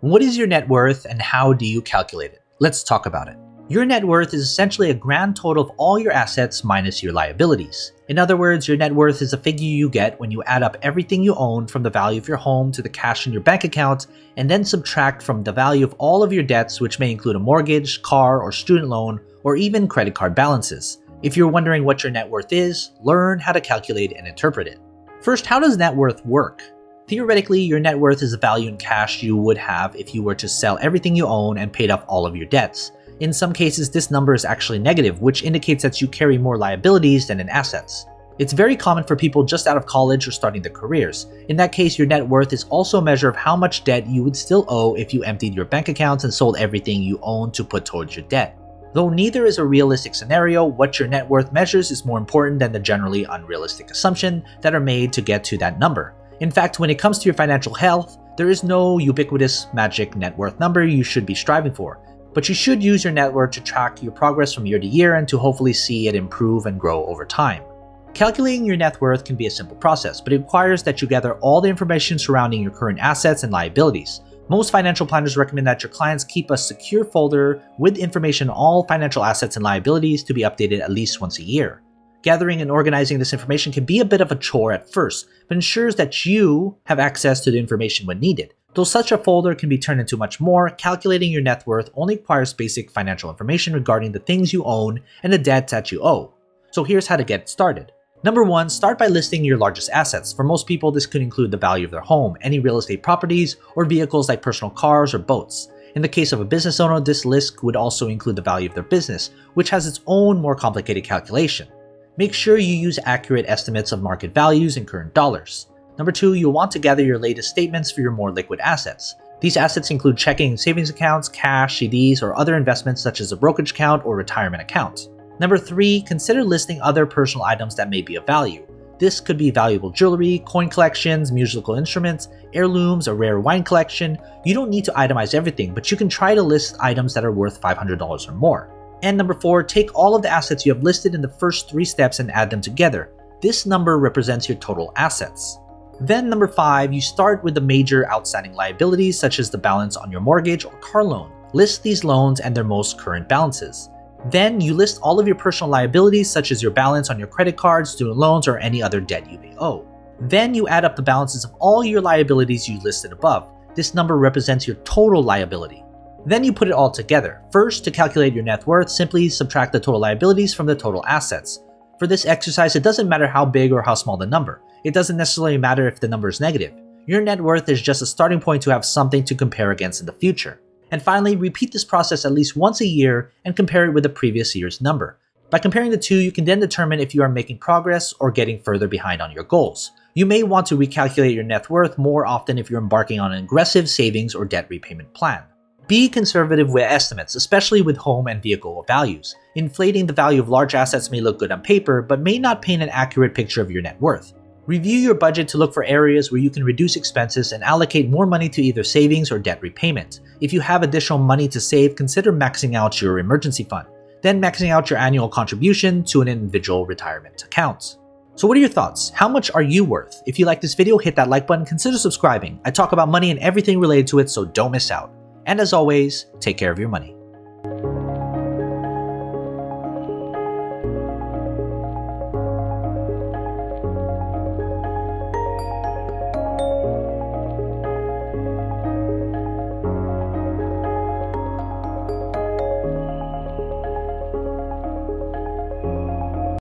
What is your net worth and how do you calculate it? Let's talk about it. Your net worth is essentially a grand total of all your assets minus your liabilities. In other words, your net worth is a figure you get when you add up everything you own, from the value of your home to the cash in your bank account, and then subtract from the value of all of your debts, which may include a mortgage, car or student loan, or even credit card balances. If you're wondering what your net worth is, learn how to calculate and interpret it. First, how does net worth work? Theoretically, your net worth is the value in cash you would have if you were to sell everything you own and paid off all of your debts. In some cases, this number is actually negative, which indicates that you carry more liabilities than in assets. It's very common for people just out of college or starting their careers. In that case, your net worth is also a measure of how much debt you would still owe if you emptied your bank accounts and sold everything you own to put towards your debt. Though neither is a realistic scenario, what your net worth measures is more important than the generally unrealistic assumption that are made to get to that number. In fact, when it comes to your financial health, there is no ubiquitous magic net worth number you should be striving for, but you should use your net worth to track your progress from year to year and to hopefully see it improve and grow over time. Calculating your net worth can be a simple process, but it requires that you gather all the information surrounding your current assets and liabilities. Most financial planners recommend that your clients keep a secure folder with information on all financial assets and liabilities to be updated at least once a year. Gathering and organizing this information can be a bit of a chore at first, but ensures that you have access to the information when needed. Though such a folder can be turned into much more, calculating your net worth only requires basic financial information regarding the things you own and the debts that you owe. So here's how to get started. Number 1, start by listing your largest assets. For most people, this could include the value of their home, any real estate properties, or vehicles like personal cars or boats. In the case of a business owner, this list would also include the value of their business, which has its own more complicated calculation. Make sure you use accurate estimates of market values in current dollars. Number 2, you'll want to gather your latest statements for your more liquid assets. These assets include checking and savings accounts, cash, CDs, or other investments such as a brokerage account or retirement account. Number 3, consider listing other personal items that may be of value. This could be valuable jewelry, coin collections, musical instruments, heirlooms, a rare wine collection. You don't need to itemize everything, but you can try to list items that are worth $500 or more. And number 4, take all of the assets you have listed in the first 3 steps and add them together. This number represents your total assets. Then number 5, you start with the major outstanding liabilities such as the balance on your mortgage or car loan. List these loans and their most current balances. Then you list all of your personal liabilities such as your balance on your credit cards, student loans, or any other debt you may owe. Then you add up the balances of all your liabilities you listed above. This number represents your total liability. Then you put it all together. First, to calculate your net worth, simply subtract the total liabilities from the total assets. For this exercise, it doesn't matter how big or how small the number. It doesn't necessarily matter if the number is negative. Your net worth is just a starting point to have something to compare against in the future. And finally, repeat this process at least once a year and compare it with the previous year's number. By comparing the two, you can then determine if you are making progress or getting further behind on your goals. You may want to recalculate your net worth more often if you're embarking on an aggressive savings or debt repayment plan. Be conservative with estimates, especially with home and vehicle values. Inflating the value of large assets may look good on paper, but may not paint an accurate picture of your net worth. Review your budget to look for areas where you can reduce expenses and allocate more money to either savings or debt repayment. If you have additional money to save, consider maxing out your emergency fund, then maxing out your annual contribution to an individual retirement account. So what are your thoughts? How much are you worth? If you like this video, hit that like button, consider subscribing. I talk about money and everything related to it, so don't miss out. And as always, take care of your money.